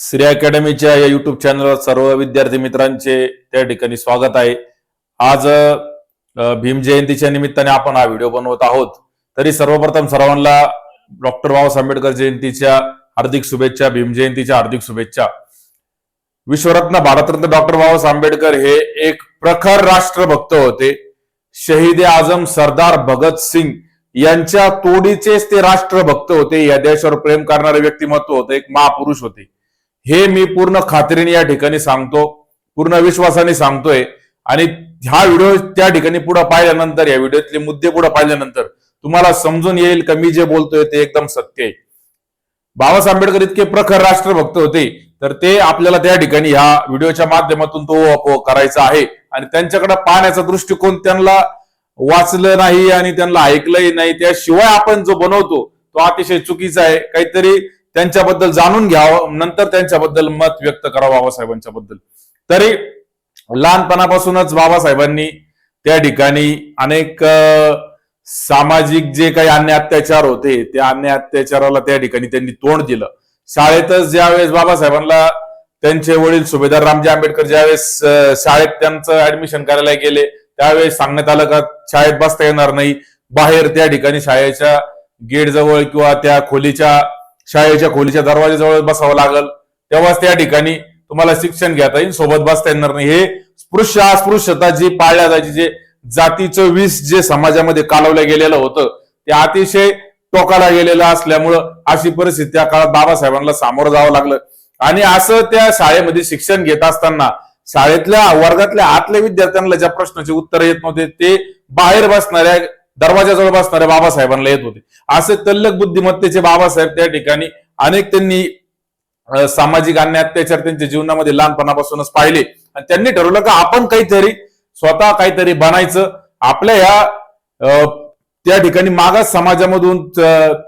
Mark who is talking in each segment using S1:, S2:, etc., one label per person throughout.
S1: श्री अकॅडमीच्या या युट्यूब चॅनलवर सर्व विद्यार्थी मित्रांचे त्या ठिकाणी स्वागत आहे। आज भीम जयंतीच्या निमित्ताने आपण हा व्हिडिओ बनवत आहोत। तरी सर्वप्रथम सर्वांना डॉक्टर बाबासाहेब आंबेडकर जयंतीच्या हार्दिक शुभेच्छा, भीम जयंतीच्या हार्दिक शुभेच्छा। विश्वरत्न भारतरत्न डॉक्टर बाबासाहेब आंबेडकर हे एक प्रखर राष्ट्रभक्त होते। शहीद आजम सरदार भगत सिंग यांच्या तोडीचेच ते राष्ट्रभक्त होते। या देशावर प्रेम करणारे व्यक्तिमत्व होते, एक महापुरुष होते। हे मी पूर्ण खात्रीने या ठिकाणी सांगतो, पूर्ण विश्वासाने सांगतोय। आणि हा व्हिडिओ त्या ठिकाणी पुढे पाहिल्यानंतर, या व्हिडिओतले मुद्दे पुढे पाहिल्यानंतर तुम्हाला समजून येईल की मी जे बोलतोय ते एकदम सत्य आहे। बाबासाहेब आंबेडकर इतके प्रखर राष्ट्रभक्त होते, तर ते आपल्याला त्या ठिकाणी ह्या व्हिडिओच्या माध्यमातून तो करायचा आहे। आणि त्यांच्याकडे पाहण्याचा दृष्टिकोन त्यांना वाचलं नाही आणि त्यांना ऐकलंही नाही, त्याशिवाय आपण जो बनवतो तो अतिशय चुकीचा आहे। काहीतरी त्यांच्याबद्दल जाणून घ्यावं, नंतर त्यांच्याबद्दल मत व्यक्त करावं बाबासाहेबांच्या बद्दल। तरी लहानपणापासूनच बाबासाहेबांनी त्या ठिकाणी अनेक सामाजिक जे काही अन्याय अत्याचार होते, त्या अन्याय अत्याचाराला त्या ठिकाणी त्यांनी तोंड दिलं। शाळेतच ज्यावेळेस बाबासाहेबांना त्यांचे वडील सुभेदार रामजी आंबेडकर ज्यावेळेस शाळेत त्यांचं ऍडमिशन करायला गेले, त्यावेळेस सांगण्यात आलं का शाळेत बसता येणार नाही, बाहेर त्या ठिकाणी शाळेच्या गेट जवळ किंवा त्या शाळेच्या खोलीच्या दरवाजाजवळ बसावं लागल, तेव्हाच त्या ठिकाणी तुम्हाला शिक्षण घेता येईल, सोबत बसता येणार नाही। हे स्पृश्य अस्पृश्यता जी पाळल्या जायची, जे जातीचं विष जे समाजामध्ये कालवलं गेलेलं होतं, ते अतिशय टोकाला गेलेलं असल्यामुळं अशी परिस्थिती त्या काळात बाबासाहेबांना सामोरं जावं लागलं। आणि असं त्या शाळेमध्ये शिक्षण घेत असताना शाळेतल्या वर्गातल्या आतल्या विद्यार्थ्यांना ज्या प्रश्नाचे उत्तर येत नव्हते, ते बाहेर बसणाऱ्या दरवाजाजवळ बसणाऱ्या बाबासाहेबांना येत होते। असे तल्लक बुद्धिमत्तेचे बाबासाहेब त्या ठिकाणी अनेक त्यांनी सामाजिक अन्याय अत्याचार त्यांच्या जीवनामध्ये लहानपणापासूनच पाहिले। आणि त्यांनी ठरवलं की आपण काहीतरी स्वतः काहीतरी बनायचं। आपल्या ह्या त्या ठिकाणी मागास समाजामधून,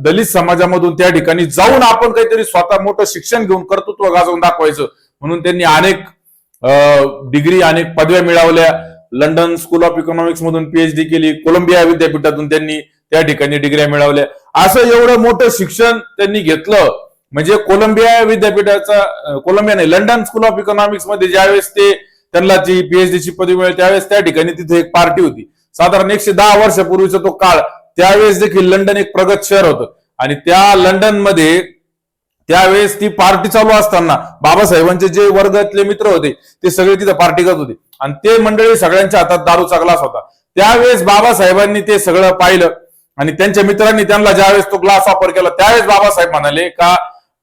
S1: दलित समाजामधून त्या ठिकाणी जाऊन आपण काहीतरी स्वतः मोठं शिक्षण घेऊन कर्तृत्व गाजवून दाखवायचं, म्हणून त्यांनी अनेक डिग्री, अनेक पदव्या मिळवल्या। लंडन स्कूल ऑफ इकॉनॉमिक्स मधून PhD केली, कोलंबिया विद्यापीठातून त्यांनी त्या ठिकाणी डिग्र्या मिळवल्या। असं एवढं मोठं शिक्षण त्यांनी घेतलं, म्हणजे कोलंबिया विद्यापीठाचा, कोलंबिया नाही, लंडन स्कूल ऑफ इकॉनॉमिक्स मध्ये ज्यावेळेस त्यांना जी PhD ची पदवी मिळाली, त्यावेळेस त्या ठिकाणी तिथे एक पार्टी होती। साधारण 110 वर्षापूर्वीचा तो काळ, त्यावेळेस देखील लंडन एक प्रगत शहर होतं। आणि त्या लंडन मध्ये त्यावेळेस ती पार्टी चालू असताना बाबासाहेबांचे जे वर्गातले मित्र होते ते सगळे तिथे पार्टी करत होते, आणि ते मंडळी सगळ्यांच्या हातात दारूचा ग्लास होता। त्यावेळेस बाबासाहेबांनी ते सगळं पाहिलं आणि त्यांच्या मित्रांनी त्यांना ज्यावेळेस तो ग्लास ऑफर केला, त्यावेळेस बाबासाहेब म्हणाले का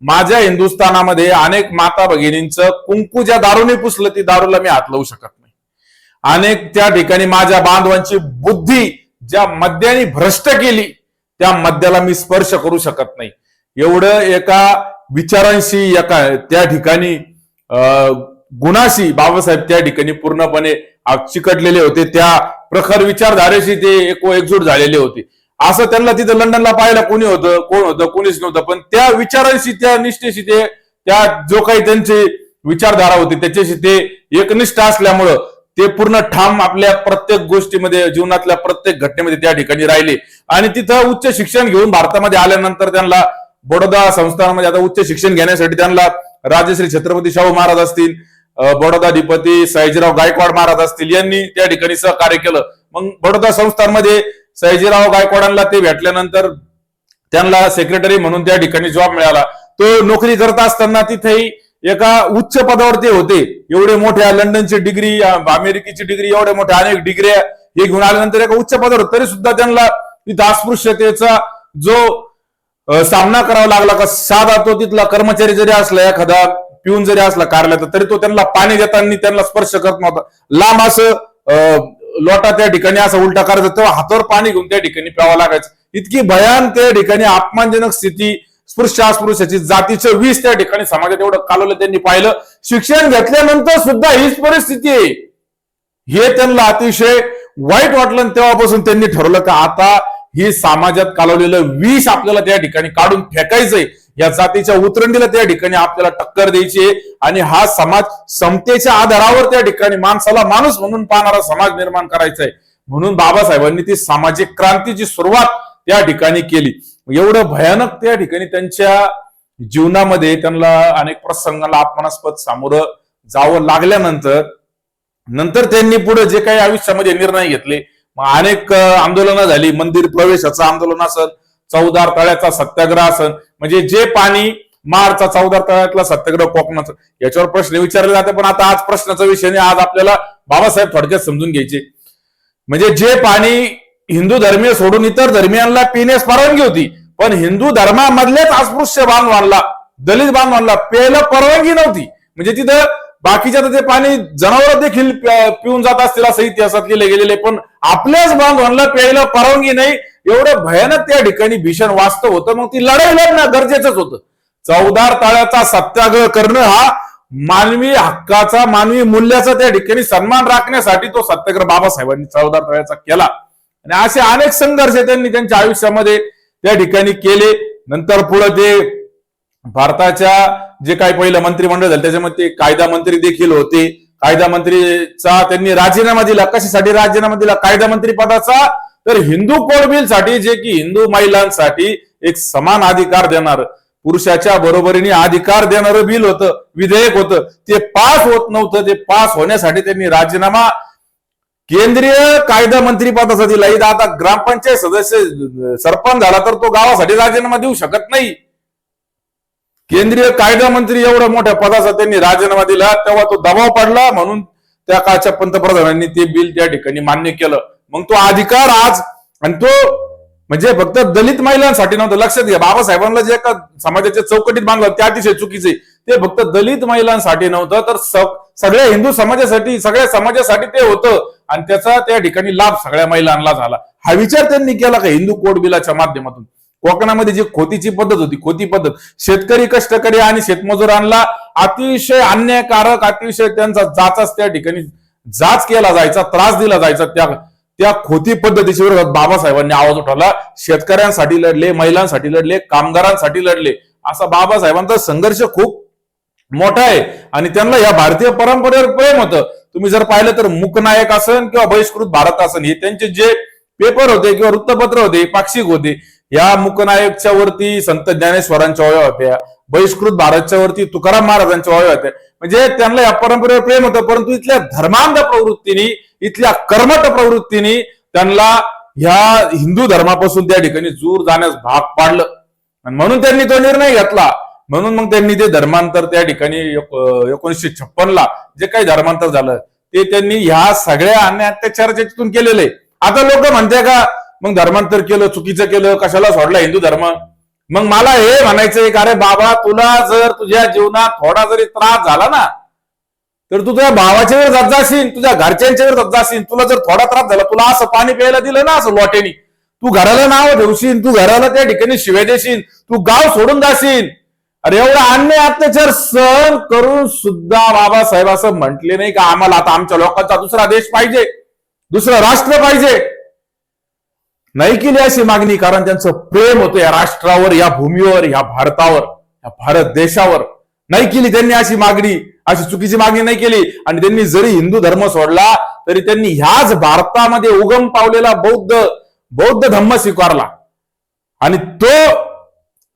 S1: माझ्या हिंदुस्थानामध्ये अनेक माता भगिनींचं कुंकू ज्या दारूने पुसलं, ती दारूला मी हात लावू शकत नाही। अनेक त्या ठिकाणी माझ्या बांधवांची बुद्धी ज्या मद्याने भ्रष्ट केली, त्या मद्याला मी स्पर्श करू शकत नाही। एवढं एका विचारांशी, एका त्या ठिकाणी गुणाशी बाबासाहेब त्या ठिकाणी पूर्णपणे चिकटलेले होते। त्या प्रखर विचारधारेशी ते एकजूट झालेले होते। असं त्यांना तिथं लंडनला पाहायला कोणी होतं, कोण होतं, कोणीच नव्हतं, पण त्या विचारांशी, त्या निष्ठेशी, त्या जो काही त्यांची विचारधारा होती त्याच्याशी ते एकनिष्ठ असल्यामुळं ते पूर्ण ठाम आपल्या प्रत्येक गोष्टीमध्ये, जीवनातल्या प्रत्येक घटनेमध्ये त्या ठिकाणी राहिले। आणि तिथं उच्च शिक्षण घेऊन भारतामध्ये आल्यानंतर त्यांना बडोदा संस्थानामध्ये आता उच्च शिक्षण घेण्यासाठी त्यांना राजश्री छत्रपती शाहू महाराज असतील, बडोदाधिपती सयाजीराव गायकवाड महाराज असतील, यांनी त्या ठिकाणी सहकार्य केलं। मग बडोदा संस्थानमध्ये सयाजीराव गायकवाडांना ते भेटल्यानंतर त्यांना सेक्रेटरी म्हणून त्या ठिकाणी जॉब मिळाला। तो नोकरी करत असताना तिथेही एका उच्च पदावर ते होते। एवढे मोठ्या लंडनची डिग्री, अमेरिकेची डिग्री, एवढ्या मोठ्या अनेक डिग्र्या हे घेऊन आल्यानंतर एका उच्च पदावर, तरी सुद्धा त्यांना तिथं अस्पृश्यतेचा जो सामना करावा लागला। का साधा तो तिथला कर्मचारी जरी असला, एखादा पिऊन जरी असला कार्यालयात, तरी तो त्यांना पाणी देताना त्यांना स्पर्श करत नव्हता। लांब असं लोटा त्या ठिकाणी असं उलटा करायचं, तेव्हा हातावर पाणी घेऊन त्या ठिकाणी प्यावं लागायचं। इतकी भयान त्या ठिकाणी अपमानजनक स्थिती, स्पृश्य अस्पृश्याची, जातीचं विष त्या ठिकाणी समाजात एवढं कालवलं त्यांनी पाहिलं। शिक्षण घेतल्यानंतर सुद्धा हीच परिस्थिती आहे, हे त्यांना अतिशय वाईट वाटलं। तेव्हापासून त्यांनी ठरवलं की आता ही समाजात कालवलेलं विष आपल्याला त्या ठिकाणी काढून फेकायचंय, या जातीच्या उतरंडीला त्या ठिकाणी आपल्याला टक्कर द्यायची, आणि हा समाज समतेच्या आधारावर त्या ठिकाणी माणसाला माणूस म्हणून पाहणारा समाज निर्माण करायचा आहे। म्हणून बाबासाहेबांनी ती सामाजिक क्रांतीची सुरुवात त्या ठिकाणी केली। एवढं भयानक त्या ठिकाणी त्यांच्या जीवनामध्ये त्यांना अनेक प्रसंगाला अपमानास्पद सामोरं जावं लागल्यानंतर त्यांनी पुढे जे काही आयुष्यामध्ये निर्णय घेतले, मग अनेक आंदोलनं झाली. मंदिर प्रवेशाचं आंदोलन असेल, चौदार तळ्याचा सत्याग्रह असेल, म्हणजे जे पाणी मार्चचा चौदार तळ्यातला सत्याग्रह कोकणाचं, याच्यावर प्रश्न विचारले जाते. पण आता आज प्रश्नाचा विषय नाही, आज आपल्याला बाबासाहेब थोडक्यात समजून घ्यायचे. म्हणजे जे पाणी हिंदू धर्मीय सोडून इतर धर्मियांना पिण्यास परवानगी होती, पण हिंदू धर्मामधलेच अस्पृश्य बांधवांना, दलित बांधवांना प्यायला परवानगी नव्हती. म्हणजे तिथं बाकीच्या ते पाणी जनावर देखील पिऊन जात असतील असं इतिहासात लिहिले गेलेले, पण आपल्याच बांधवांना प्यायला परवानगी नाही. एवढं भयानक त्या ठिकाणी भीषण वास्तव होतं. मग ती लढाई लढणं गरजेचंच होतं. चौदार तळ्याचा सत्याग्रह करणं हा मानवी हक्काचा, मानवी मूल्याचा त्या ठिकाणी सन्मान राखण्यासाठी तो सत्याग्रह बाबासाहेबांनी चौदार तळ्याचा केला. आणि असे अनेक संघर्ष त्यांनी त्यांच्या आयुष्यामध्ये त्या ठिकाणी केले. नंतर पुढे ते भारताच्या जे काही पहिलं मंत्रिमंडळ झालं त्याच्यामध्ये ते कायदा मंत्री देखील होते. कायदा मंत्रीचा त्यांनी राजीनामा दिला. कशासाठी राजीनामा दिला? कायदा मंत्री पदाचा. तर हिंदू कोड बिल साठी, जे की हिंदू महिलांसाठी एक समान अधिकार देणार, पुरुषाच्या बरोबरीने अधिकार देणारं बिल होतं, विधेयक होतं, ते पास होत नव्हतं. ते पास होण्यासाठी त्यांनी राजीनामा केंद्रीय कायदा मंत्री पदाचा दिला. इथं आता ग्रामपंचायत सदस्य सरपंच झाला तर तो गावासाठी राजीनामा देऊ शकत नाही. केंद्रीय कायदा मंत्री एवढ्या मोठ्या पदाचा त्यांनी राजीनामा दिला, तेव्हा तो दबाव पडला. म्हणून त्या काळच्या पंतप्रधानांनी ते बिल त्या ठिकाणी मान्य केलं. मग तो अधिकार आज, आणि तो म्हणजे फक्त दलित महिलांसाठी नव्हतं. लक्षात घ्या, बाबासाहेबांना जे एका समाजाच्या चौकटीत बांधलं ते अतिशय चुकीचे. ते फक्त दलित महिलांसाठी नव्हतं, तर सगळ्या हिंदू समाजासाठी, सगळ्या समाजासाठी ते होतं. आणि त्याचा त्या ठिकाणी लाभ सगळ्या महिलांना झाला. हा विचार त्यांनी केला का हिंदू कोड बिलाच्या माध्यमातून. कोकणामध्ये जी खोतीची पद्धत होती, खोती पद्धत, शेतकरी, कष्टकरी आणि शेतमजुरांना अतिशय अन्यायकारक, अतिशय त्यांचा जाचाच त्या ठिकाणी जाच केला जायचा, त्रास दिला जायचा. त्या खोती पद्धतीच्या विरोधात बाबासाहेबांनी आवाज उठवला. शेतकऱ्यांसाठी लढले, महिलांसाठी लढले, कामगारांसाठी लढले. असा बाबासाहेबांचा संघर्ष खूप मोठा आहे. आणि त्यांना या भारतीय परंपरेवर प्रेम होतं. तुम्ही जर पाहिलं तर मूकनायक असन किंवा बहिष्कृत भारत असन, हे त्यांचे जे पेपर होते किंवा वृत्तपत्र होते, पाक्षिक होते. या मूकनायकच्या वरती संत ज्ञानेश्वरांच्या वया होत्या, बहिष्कृत भारतच्या वरती तुकाराम महाराजांच्या वया होत्या. म्हणजे त्यांना या परंपरेवर प्रेम होतं. परंतु इथल्या धर्मांध प्रवृत्तीने, इथल्या कर्मठ प्रवृत्तीने त्यांना ह्या हिंदू धर्मापासून त्या ठिकाणी दूर जाण्यास भाग पाडलं. म्हणून त्यांनी तो निर्णय घेतला. म्हणून मग त्यांनी ते धर्मांतर त्या ठिकाणी 1956 जे काही धर्मांतर झालं ते त्यांनी ह्या सगळ्या अन्याय अत्याचाराच्या तिथून केलेले. आता लोक म्हणते का मग धर्मांतर केलं, चुकीचं केलं, कशाला सोडला हिंदू धर्म? मग मला हे म्हणायचंय का, अरे बाबा, तुला जर तुझ्या जीवनात थोडा जरी त्रास झाला ना, तर तू तुझ्या भावाच्या वेळ जात जाशील, तुझ्या घरच्यांच्या वेळ जात जाशील. तुला जर थोडा त्रास झाला, तुला असं पाणी प्यायला दिलं ना असं लोटेनी, तू घराला नाव ठेवशील, तू घराला त्या ठिकाणी शिव्या देशील, तू गाव सोडून जाशील. अरे एवढा अन्याय अत्याचार सहन करून सुद्धा बाबासाहेब असं म्हटले नाही का आम्हाला आता आमच्या लोकांचा दुसरा देश पाहिजे, दुसरं राष्ट्र पाहिजे. नाही केली अशी मागणी, कारण त्यांचं प्रेम होतं या राष्ट्रावर, या भूमीवर, या भारतावर, या भारत देशावर. नाही केली त्यांनी अशी मागणी, अशी चुकीची मागणी नाही केली. आणि त्यांनी जरी हिंदू धर्म सोडला तरी त्यांनी ह्याच भारतामध्ये उगम पावलेला बौद्ध धर्म स्वीकारला. आणि तो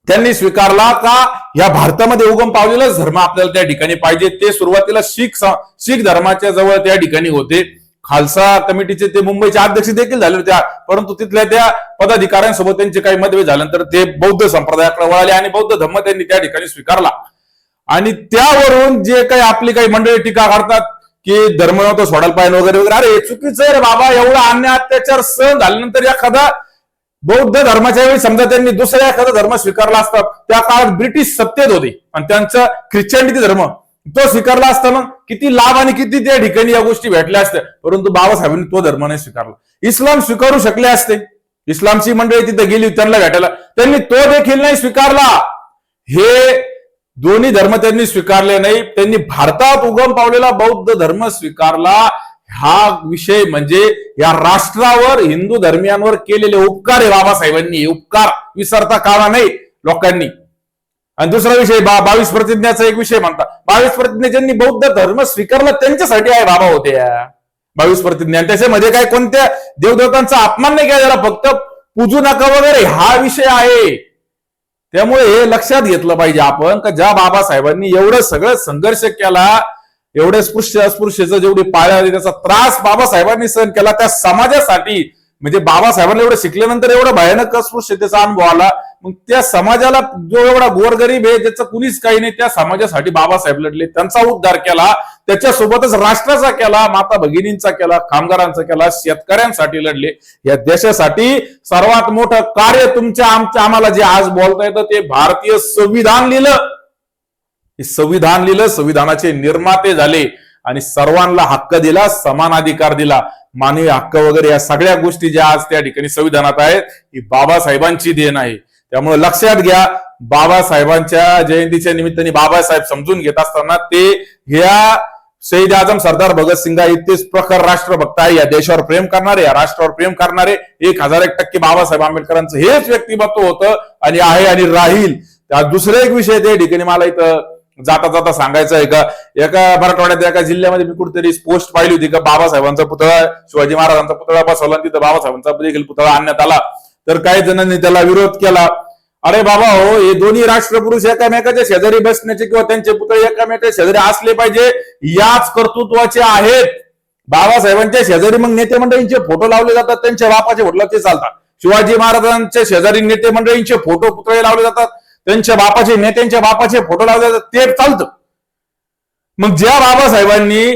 S1: त्यांनी स्वीकारला का या भारतामध्ये उगम पावलेलाच धर्म आपल्याला त्या ठिकाणी पाहिजे. ते सुरुवातीला शीख धर्माच्या जवळ त्या ठिकाणी होते. खालसा कमिटीचे ते मुंबईचे अध्यक्ष देखील झाले होते. परंतु तिथल्या त्या पदाधिकाऱ्यांसोबत त्यांचे काही मतभेद झाल्यानंतर ते बौद्ध संप्रदायाकडे वळाले आणि बौद्ध धर्म त्यांनी त्या ठिकाणी स्वीकारला. आणि त्यावरून जे काही आपली काही मंडळी टीका करतात की धर्म नव्हतं सोडायला पाहिजे वगैरे वगैरे, अरे चुकीचं आहे रे बाबा. एवढा अन्याय अत्याचार सहन झाल्यानंतर एखादा बौद्ध धर्माच्या वेळी समजा त्यांनी दुसरा एखादा धर्म स्वीकारला असता, त्या काळात ब्रिटिश सत्तेत होते आणि त्यांचा ख्रिश्चनिटी धर्म तो स्वीकारला असताना किती लाभ आणि किती त्या ठिकाणी या गोष्टी भेटल्या असत्या. परंतु बाबासाहेबांनी तो धर्म नाही स्वीकारला. इस्लाम स्वीकारू शकले असते, इस्लामची मंडळी तिथे गेली त्यांना भेटायला, त्यांनी तो देखील नाही स्वीकारला. हे दोन्ही धर्म त्यांनी स्वीकारले नाही. त्यांनी भारतात उगम पावलेला बौद्ध धर्म स्वीकारला. हा विषय म्हणजे या राष्ट्रावर, हिंदू धर्मियांवर केलेले उपकार आहे बाबासाहेबांनी. उपकार विसरता कामा नाही लोकांनी. आणि दुसरा विषय 22 प्रतिज्ञाचा एक विषय म्हणतात. 22 प्रतिज्ञा ज्यांनी बौद्ध धर्म स्वीकारला त्यांच्यासाठी आहे बाबा होते या 22 प्रतिज्ञा. त्याच्यामध्ये काय कोणत्या देवदेवतांचा अपमान नाही केला, फक्त पूजू नका वगैरे हा विषय आहे. त्यामुळे हे लक्षात घेतलं पाहिजे आपण का ज्या बाबासाहेबांनी एवढं सगळं संघर्ष केला, एवढे स्पृश्य अस्पृश्यचं जेवढी पाळी आली त्याचा त्रास बाबासाहेबांनी सहन केला त्या समाजासाठी. म्हणजे बाबासाहेबांना एवढं शिकल्यानंतर एवढं भयानक अस्पृश्यतेचा अनुभव आला, मग त्या समाजाला जो एवढा गोरगरीब आहे ज्याचं कुणीच काही नाही त्या समाजासाठी बाबासाहेब लढले, त्यांचा उद्धार केला, त्याच्यासोबतच राष्ट्राचा केला, माता भगिनींचा केला, कामगारांचा केला, शेतकऱ्यांसाठी लढले. या देशासाठी सर्वात मोठं कार्य आम्हाला जे आज बोलता येतं ते भारतीय संविधान लिहिलं. संविधान लिहिलं, संविधानाचे निर्माते झाले आणि सर्वांना हक्क दिला, समान अधिकार दिला, मानवी हक्क वगैरे या सगळ्या गोष्टी ज्या आज त्या ठिकाणी संविधानात आहेत ही बाबासाहेबांची देण आहे. त्यामुळे लक्षात घ्या, बाबासाहेबांच्या जयंतीच्या निमित्ताने बाबासाहेब समजून घेत असताना ते ह्या शहीद आजम सरदार भगतसिंग इतकेच प्रखर राष्ट्रभक्त आहे, या देशावर प्रेम करणारे, या राष्ट्रावर प्रेम करणारे 1001% बाबासाहेब आंबेडकरांचं हेच व्यक्तिमत्व होतं आणि आहे आणि राहील. त्या दुसरा एक विषय त्या ठिकाणी मला इथं जाता जाता सांगायचं आहे का, एका मराठवाड्यात एका जिल्ह्यामध्ये मी कुठेतरी पोस्ट पाहिली होती का बाबासाहेबांचा पुतळा, शिवाजी महाराजांचा पुतळा बसवला आणि तिथं बाबासाहेबांचा देखील पुतळा आणण्यात आला. तर काही जणांनी त्याला विरोध केला. अरे बाबा हो, हे दोन्ही राष्ट्रपुरुष एकामेकाच्या शेजारी बसण्याचे किंवा त्यांचे पुतळे एकामेकाच्या शेजारी असले पाहिजे याच कर्तृत्वाचे आहेत. बाबासाहेबांच्या शेजारी मग नेते मंडळींचे फोटो लावले जातात, त्यांच्या बापाचे फोटो ते चालतात. शिवाजी महाराजांच्या शेजारी नेते मंडळींचे फोटो पुतळे लावले जातात, त्यांच्या बापाचे नेत्यांच्या बापाचे फोटो लावले जातात, ते चालतं. मग ज्या बाबासाहेबांनी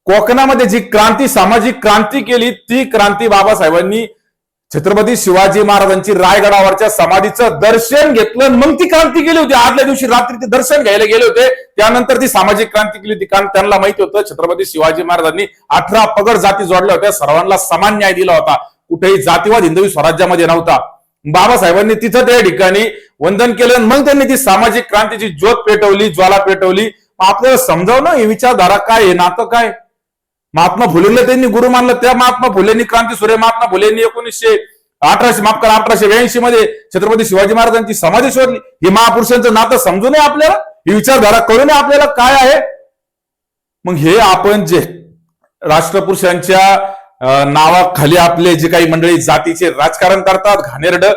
S1: कोकणामध्ये जी क्रांती, सामाजिक क्रांती केली, ती क्रांती बाबासाहेबांनी छत्रपती शिवाजी महाराजांची रायगडावरच्या समाधीचं दर्शन घेतलं, मग ती क्रांती केली होती. आदल्या दिवशी रात्री ते दर्शन घ्यायला गेले होते, त्यानंतर ती सामाजिक क्रांती केली होती. कारण त्यांना माहिती होतं छत्रपती शिवाजी महाराजांनी 18 पगड जाती जोडल्या होत्या, सर्वांना समान न्याय दिला होता, कुठेही जातीवाद हिंदवी स्वराज्यामध्ये नव्हता. बाबासाहेबांनी तिथं त्या ठिकाणी वंदन केलं, मग त्यांनी ती सामाजिक क्रांतीची ज्योत पेटवली, ज्वाला पेटवली. आपल्याला समजावणं ही विचारधारा काय आहे, नातं काय. महात्मा फुलेंना त्यांनी गुरु मानलं, त्या महात्मा फुलेंनी क्रांतीसूर्य महात्मा फुलेंनी 1882 मध्ये छत्रपती शिवाजी महाराजांची समाधी शोधली. ही महापुरुषांचं नातं समजू नये आपल्याला, ही विचारधारा कळू नये आपल्याला काय आहे. मग हे आपण जे राष्ट्रपुरुषांच्या नावाखाली आपले जे काही मंडळी जातीचे राजकारण करतात, घाणेरडं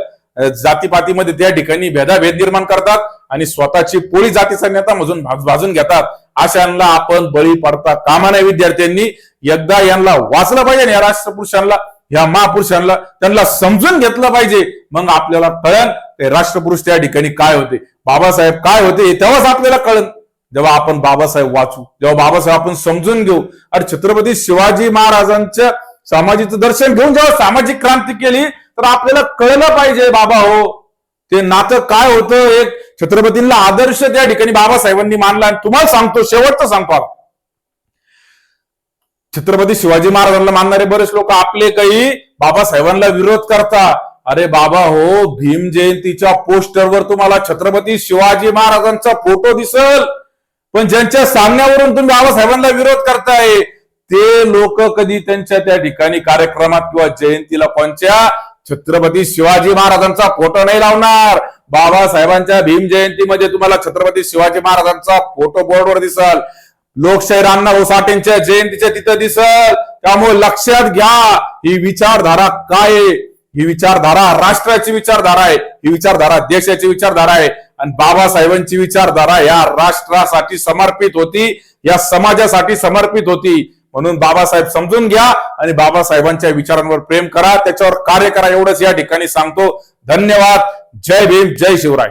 S1: जातीपातीमध्ये त्या ठिकाणी भेदाभेद निर्माण करतात आणि स्वतःची पोळी जातीचा नेता मधून भाजून घेतात, अशांना आपण बळी पडता कामा नये. विद्यार्थ्यांनी एकदा यांना वाचलं पाहिजे, या राष्ट्रपुरुषांना, या महापुरुषांना त्यांना समजून घेतलं पाहिजे. मग आपल्याला कळन ते राष्ट्रपुरुष त्या ठिकाणी काय होते, बाबासाहेब काय होते, तेव्हाच आपल्याला कळन. जेव्हा आपण बाबासाहेब वाचू, जेव्हा बाबासाहेब आपण समजून घेऊ. अरे छत्रपती शिवाजी महाराजांच्या समाधीचं दर्शन घेऊन जेव्हा सामाजिक क्रांती केली तर आपल्याला कळलं पाहिजे बाबा हो ते नातं काय होतं. एक छत्रपतींना आदर्श त्या ठिकाणी बाबासाहेबांनी मानला. आणि तुम्हाला सांगतो, शेवटचं सांगतो, छत्रपती शिवाजी महाराजांना मानणारे बरेच लोक आपले काही बाबासाहेबांना विरोध करतात. अरे बाबा हो, भीम जयंतीच्या पोस्टरवर तुम्हाला छत्रपती शिवाजी महाराजांचा फोटो दिसल, पण ज्यांच्या सांगण्यावरून तुम्ही बाबासाहेबांना विरोध करताय ते लोक कधी त्यांच्या त्या ठिकाणी कार्यक्रमात किंवा जयंतीला कोणत्या छत्रपती शिवाजी महाराजांचा फोटो नाही लावणार. बाबासाहेबांच्या भीम जयंतीमध्ये तुम्हाला छत्रपती शिवाजी महाराजांचा फोटो बोर्डवर दिसल, लोकशाहीर अण्णाभाऊ साठेंच्या जयंतीच्या तिथं दिसल. त्यामुळे लक्षात घ्या, ही विचारधारा काय आहे. ही विचारधारा राष्ट्राची विचारधारा आहे, ही विचारधारा देशाची विचारधारा आहे. आणि बाबासाहेबांची विचारधारा या राष्ट्रासाठी समर्पित होती, या समाजासाठी समर्पित होती. म्हणून बाबासाहेब समजून घ्या आणि बाबासाहेबांच्या विचारांवर प्रेम करा, त्याच्यावर कार्य करा, एवढंच या ठिकाणी सांगतो. धन्यवाद. जय भीम, जय शिवराय.